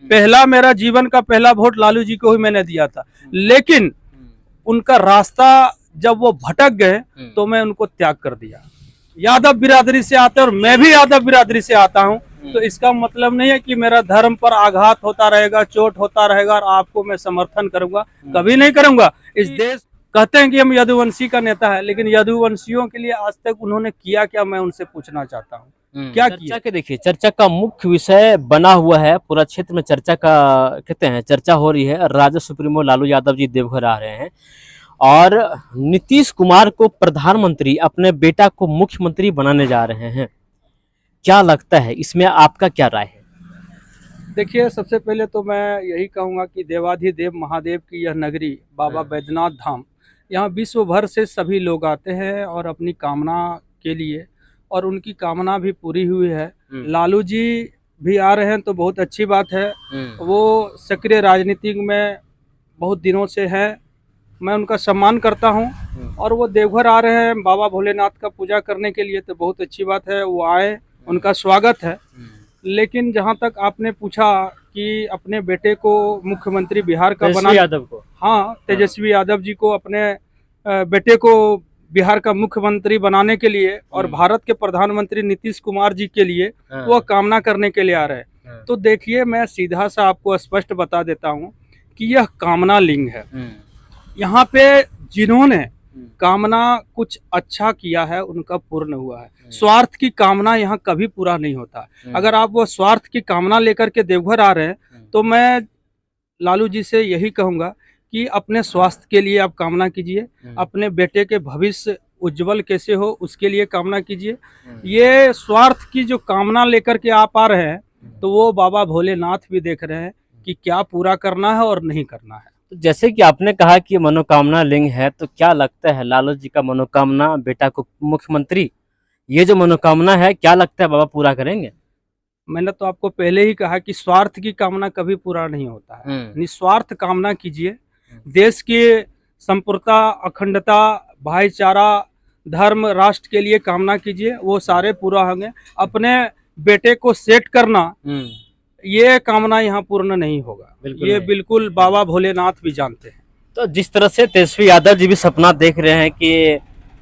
पहला मेरा जीवन का पहला वोट लालू जी को ही मैंने दिया था, लेकिन उनका रास्ता जब वो भटक गए तो मैं उनको त्याग कर दिया। यादव बिरादरी से आते और मैं भी यादव बिरादरी से आता हूँ, तो इसका मतलब नहीं है कि मेरा धर्म पर आघात होता रहेगा, चोट होता रहेगा और आपको मैं समर्थन करूंगा, कभी नहीं करूंगा। इस देश कहते हैं कि हम यदुवंशी का नेता है, लेकिन यदुवंशियों के लिए आज तक उन्होंने किया क्या, मैं उनसे पूछना चाहता हूँ, क्या किया? चर्चा के देखिए, चर्चा का मुख्य विषय बना हुआ है, पूरा क्षेत्र में चर्चा का कहते हैं चर्चा हो रही है। राजद सुप्रीमो लालू यादव जी देवघर आ रहे हैं और नीतीश कुमार को प्रधानमंत्री, अपने बेटा को मुख्यमंत्री बनाने जा रहे हैं। क्या लगता है, इसमें आपका क्या राय है? देखिए, सबसे पहले तो मैं यही कहूँगा कि देवाधिदेव महादेव की यह नगरी बाबा बैद्यनाथ धाम, यहाँ विश्व भर से सभी लोग आते हैं और अपनी कामना के लिए, और उनकी कामना भी पूरी हुई है। लालू जी भी आ रहे हैं तो बहुत अच्छी बात है। वो सक्रिय राजनीति में बहुत दिनों से हैं, मैं उनका सम्मान करता हूं, और वो देवघर आ रहे हैं बाबा भोलेनाथ का पूजा करने के लिए, तो बहुत अच्छी बात है, वो आए, उनका स्वागत है। लेकिन जहां तक आपने पूछा कि अपने बेटे को मुख्यमंत्री बिहार का बना, यादव को, हाँ, तेजस्वी यादव जी को अपने बेटे को बिहार का मुख्यमंत्री बनाने के लिए और भारत के प्रधानमंत्री नीतीश कुमार जी के लिए वो कामना करने के लिए आ रहे हैं। तो देखिए, मैं सीधा सा आपको स्पष्ट बता देता हूं कि यह कामना लिंग है। यहाँ पे जिन्होंने कामना कुछ अच्छा किया है उनका पूर्ण हुआ है। स्वार्थ की कामना यहाँ कभी पूरा नहीं होता। अगर आप वो स्वार्थ की कामना लेकर के देवघर आ रहे हैं तो मैं लालू जी से यही कहूँगा कि अपने स्वास्थ्य के लिए आप कामना कीजिए, अपने बेटे के भविष्य उज्जवल कैसे हो उसके लिए कामना कीजिए। ये स्वार्थ की जो कामना लेकर के आप आ रहे हैं तो वो बाबा भोलेनाथ भी देख रहे हैं कि क्या पूरा करना है और नहीं करना है। तो जैसे कि आपने कहा कि मनोकामना लिंग है, तो क्या लगता है लालू जी का मनोकामना, बेटा को मुख्यमंत्री, ये जो मनोकामना है, क्या लगता है बाबा पूरा करेंगे? मैंने तो आपको पहले ही कहा कि स्वार्थ की कामना कभी पूरा नहीं होता है। निस्वार्थ कामना कीजिए, देश की संपूर्णता, अखंडता, भाईचारा, धर्म, राष्ट्र के लिए कामना कीजिए, वो सारे पूरा होंगे। अपने बेटे को सेट करना, ये कामना यहाँ पूर्ण नहीं होगा, ये बिल्कुल बाबा भोलेनाथ भी जानते हैं। तो जिस तरह से तेजस्वी यादव जी भी सपना देख रहे हैं कि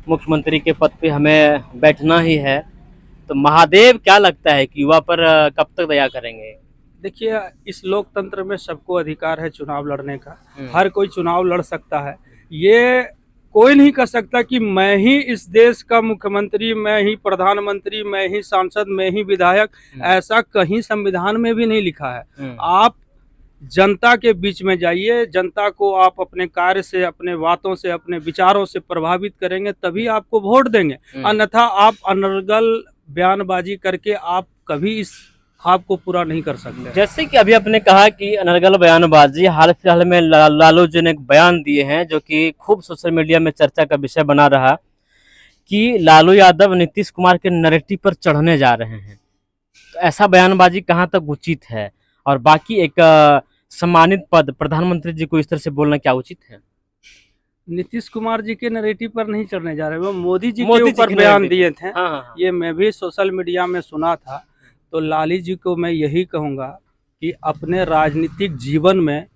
मुख्यमंत्री के पद पे हमें बैठना ही है, तो महादेव क्या लगता है कि युवा पर कब तक दया करेंगे? देखिए, इस लोकतंत्र में सबको अधिकार है चुनाव लड़ने का, हर कोई चुनाव लड़ सकता है। ये कोई नहीं कह सकता कि मैं ही इस देश का मुख्यमंत्री, मैं ही प्रधानमंत्री, मैं ही सांसद, मैं ही विधायक, ऐसा कहीं संविधान में भी नहीं लिखा है। आप जनता के बीच में जाइए, जनता को आप अपने कार्य से, अपने बातों से, अपने विचारों से प्रभावित करेंगे तभी आपको वोट देंगे, अन्यथा आप अनर्गल बयानबाजी करके आप कभी इस ख्वाब को पूरा नहीं कर सकते। जैसे कि अभी आपने कहा कि अनर्गल बयानबाजी, हाल फिलहाल में लालू जी ने एक बयान दिए हैं जो कि खूब सोशल मीडिया में चर्चा का विषय बना रहा, कि लालू यादव नीतीश कुमार के नैरेटिव पर चढ़ने जा रहे हैं। तो ऐसा बयानबाजी कहाँ तक उचित है? और बाकी एक सम्मानित पद प्रधानमंत्री जी को इस तरह से बोलना क्या उचित है? नीतीश कुमार जी के नैरेटिव पर नहीं चढ़ने जा रहे, वो मोदी जी के ऊपर बयान दिए थे। हाँ। ये मैं भी सोशल मीडिया में सुना था। तो लालू जी को मैं यही कहूँगा कि अपने राजनीतिक जीवन में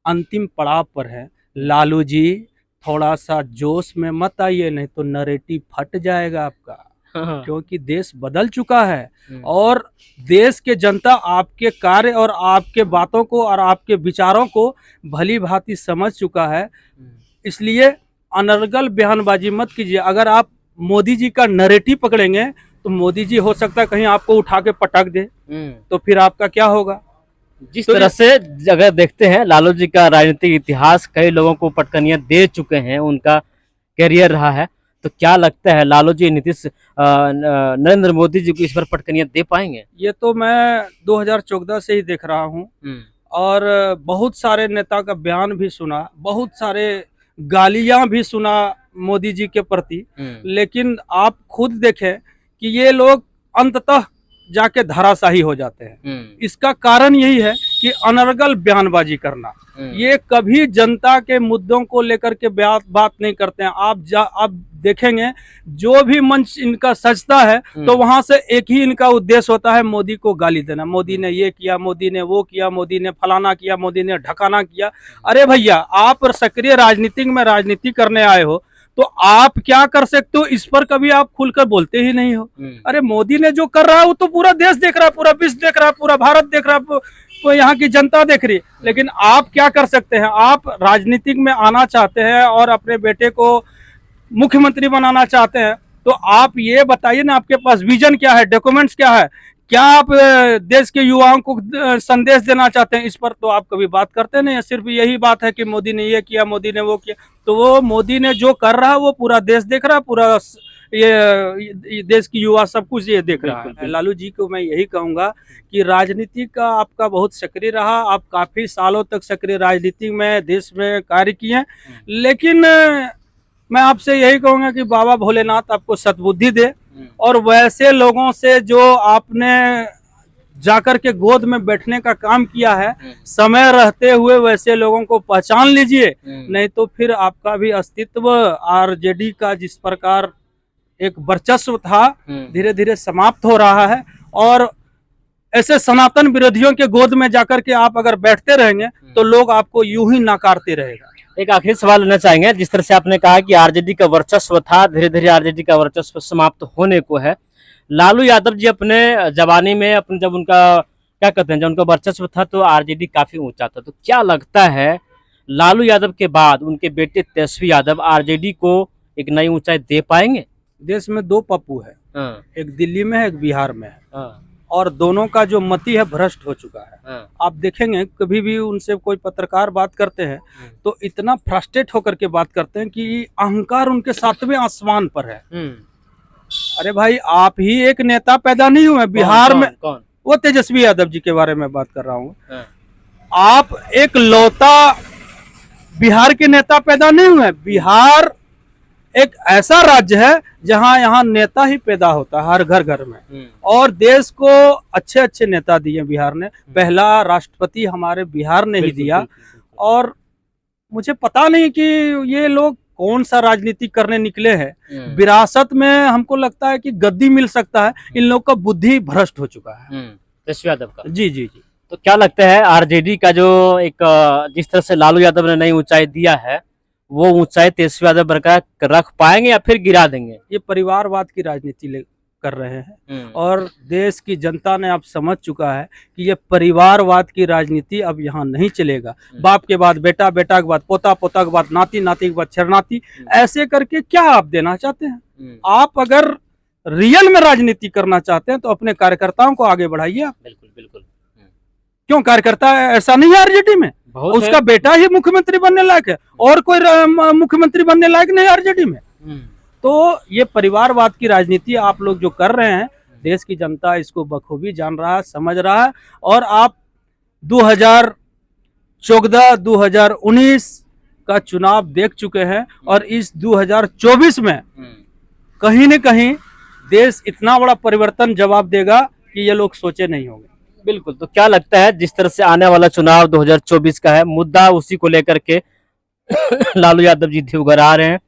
अंतिम पड़ाव पर है। लालू जी, थोड़ा सा जोश में मत आइए, नहीं तो नैरेटिव फट जाएगा आपका। क्योंकि देश बदल चुका है और देश के जनता आपके कार्य और आपके बातों को और आपके विचारों को भली भांति समझ चुका है। इसलिए अनर्गल बयानबाजी मत कीजिए। अगर आप मोदी जी का नैरेटिव पकड़ेंगे तो मोदी जी हो सकता है कहीं आपको उठा के पटक दे, तो फिर आपका क्या होगा? जिस तरह से अगर देखते हैं लालू जी का राजनीतिक इतिहास, कई लोगों को पटकनियां दे चुके हैं, उनका कैरियर रहा है, तो क्या लगता है लालू जी नरेंद्र मोदी जी को इस बार पटकनियां दे पाएंगे? ये तो मैं 2014 से ही देख रहा हूँ और बहुत सारे नेता का बयान भी सुना, बहुत सारे गालियां भी सुना मोदी जी के प्रति, लेकिन आप खुद देखें कि ये लोग अंततः जाके धराशाही हो जाते हैं। इसका कारण यही है कि अनर्गल बयानबाजी करना, ये कभी जनता के मुद्दों को लेकर के बात नहीं करते हैं। आप देखेंगे जो भी मंच इनका सजता है तो वहां से एक ही इनका उद्देश्य होता है, मोदी को गाली देना। मोदी ने ये किया, मोदी ने वो किया, मोदी ने फलाना किया, मोदी ने ढकाना किया। अरे भैया, आप सक्रिय राजनीति करने आए हो तो आप क्या कर सकते हो, इस पर कभी आप खुलकर बोलते ही नहीं हो। अरे मोदी ने जो कर रहा है वो तो पूरा देश देख रहा है, पूरा विश्व देख रहा है, पूरा भारत देख रहा है, तो यहाँ की जनता देख रही है। लेकिन आप क्या कर सकते हैं, आप राजनीतिक में आना चाहते हैं और अपने बेटे को मुख्यमंत्री बनाना चाहते हैं, तो आप ये बताइए ना, आपके पास विजन क्या है, डॉक्यूमेंट्स क्या है, क्या आप देश के युवाओं को संदेश देना चाहते हैं। इस पर तो आप कभी बात करते नहीं है, सिर्फ यही बात है कि मोदी ने ये किया, मोदी ने वो किया। तो वो मोदी ने जो कर रहा है वो पूरा देश देख रहा है, पूरा ये देश की युवा सब कुछ ये देख रहा है। लालू जी को मैं यही कहूंगा कि राजनीति का आपका बहुत सक्रिय रहा, आप काफी सालों तक सक्रिय राजनीति में देश में कार्य किए, लेकिन मैं आपसे यही कहूंगा कि बाबा भोलेनाथ आपको सद्बुद्धि दे, और वैसे लोगों से जो आपने जाकर के गोद में बैठने का काम किया है, समय रहते हुए वैसे लोगों को पहचान लीजिए, नहीं तो फिर आपका भी अस्तित्व आरजेडी का जिस प्रकार एक वर्चस्व था धीरे धीरे समाप्त हो रहा है। और ऐसे सनातन विरोधियों के गोद में जाकर के आप अगर बैठते रहेंगे तो लोग आपको यूं ही नकारते रहेगा। एक आखिरी सवाल लेना चाहेंगे, जिस तरह से आपने कहा कि आरजेडी का वर्चस्व था, धीरे धीरे आरजेडी का वर्चस्व समाप्त होने को है। लालू यादव जी अपने जवानी में अपने जब उनका क्या कहते हैं, जब उनका वर्चस्व था तो आरजेडी काफी ऊंचा था, तो क्या लगता है लालू यादव के बाद उनके बेटे तेजस्वी यादव आरजेडी को एक नई ऊंचाई दे पाएंगे? देश में दो पप्पू है, एक दिल्ली में है, एक बिहार में है, और दोनों का जो मति है भ्रष्ट हो चुका है। आप देखेंगे कभी भी उनसे कोई पत्रकार बात करते हैं तो इतना फ्रस्ट्रेट होकर के बात करते हैं कि अहंकार उनके सातवें आसमान पर है। अरे भाई, आप ही एक नेता पैदा नहीं हुए बिहार में, कौन? वो तेजस्वी यादव जी के बारे में बात कर रहा हूँ। आप एक लौता बिहार के नेता पैदा नहीं हुए। बिहार एक ऐसा राज्य है जहां यहाँ नेता ही पैदा होता है हर घर घर में, और देश को अच्छे अच्छे नेता दिए बिहार ने। पहला राष्ट्रपति हमारे बिहार ने ही दिया, और मुझे पता नहीं कि ये लोग कौन सा राजनीति करने निकले हैं। विरासत में हमको लगता है कि गद्दी मिल सकता है, इन लोग का बुद्धि भ्रष्ट हो चुका है। तेजस्वी यादव का? जी जी जी। तो क्या लगता है आरजेडी का जो एक जिस तरह से लालू यादव ने नई ऊंचाई दिया है, वो ऊंचाई तेजस्वी यादव बरकरार रख पाएंगे या फिर गिरा देंगे? ये परिवारवाद की राजनीति कर रहे हैं, और देश की जनता ने अब समझ चुका है कि ये परिवारवाद की राजनीति अब यहाँ नहीं चलेगा। बाप के बाद बेटा, बेटा के बाद पोता, पोता के बाद नाती, नाती के बाद छरनाती, ऐसे करके क्या आप देना चाहते हैं? आप अगर रियल में राजनीति करना चाहते हैं तो अपने कार्यकर्ताओं को आगे बढ़ाइए। बिल्कुल बिल्कुल। क्यों कार्यकर्ता ऐसा नहीं है आरजेडी में? उसका बेटा ही मुख्यमंत्री बनने लायक है, और कोई मुख्यमंत्री बनने लायक नहीं आरजेडी में। तो ये परिवारवाद की राजनीति आप लोग जो कर रहे हैं, देश की जनता इसको बखूबी जान रहा है, समझ रहा है। और आप 2014, 2019 का चुनाव देख चुके हैं, और इस 2024 में कहीं न कहीं देश इतना बड़ा परिवर्तन जवाब देगा कि ये लोग सोचे नहीं होंगे। बिल्कुल। तो क्या लगता है जिस तरह से आने वाला चुनाव 2024 का है, मुद्दा उसी को लेकर के लालू यादव जी उभर आ रहे हैं,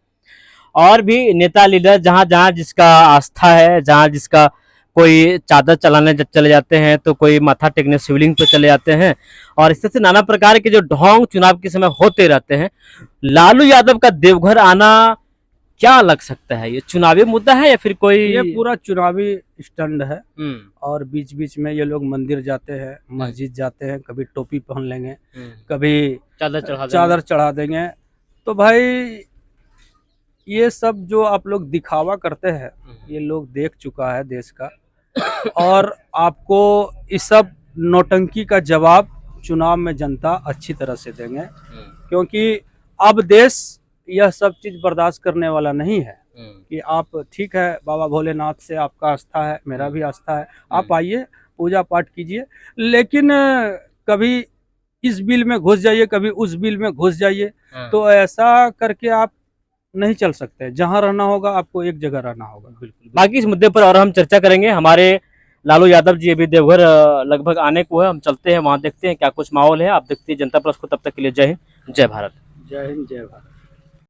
और भी नेता लीडर जहां जहां जिसका आस्था है, जहां जिसका कोई चादर चलाने चले जाते हैं, तो कोई माथा टेकने शिवलिंग पे चले जाते हैं, और इस तरह से नाना प्रकार के जो ढोंग चुनाव के समय होते रहते हैं। लालू यादव का देवघर आना क्या लग सकता है? ये चुनावी मुद्दा है या फिर कोई? ये पूरा चुनावी स्टंट है, और बीच बीच में ये लोग मंदिर जाते हैं, मस्जिद जाते हैं, कभी टोपी पहन लेंगे, कभी चादर चढ़ा देंगे। तो भाई ये सब जो आप लोग दिखावा करते हैं, ये लोग देख चुका है देश का, और आपको इस सब नौटंकी का जवाब चुनाव में जनता अच्छी तरह से देंगे, क्योंकि अब देश यह सब चीज बर्दाश्त करने वाला नहीं है। कि आप ठीक है, बाबा भोलेनाथ से आपका आस्था है, मेरा भी आस्था है, आप आइए पूजा पाठ कीजिए, लेकिन कभी इस बिल में घुस जाइए, कभी उस बिल में घुस जाइए, तो ऐसा करके आप नहीं चल सकते। जहां रहना होगा आपको एक जगह रहना होगा। बिल्कुल। बाकी इस मुद्दे पर और हम चर्चा करेंगे। हमारे लालू यादव जी अभी देवघर लगभग आने को है, हम चलते हैं वहाँ देखते हैं क्या कुछ माहौल है। आप देखते हैं जनता प्लस को, तब तक के लिए जय हिंद जय भारत। जय हिंद जय भारत।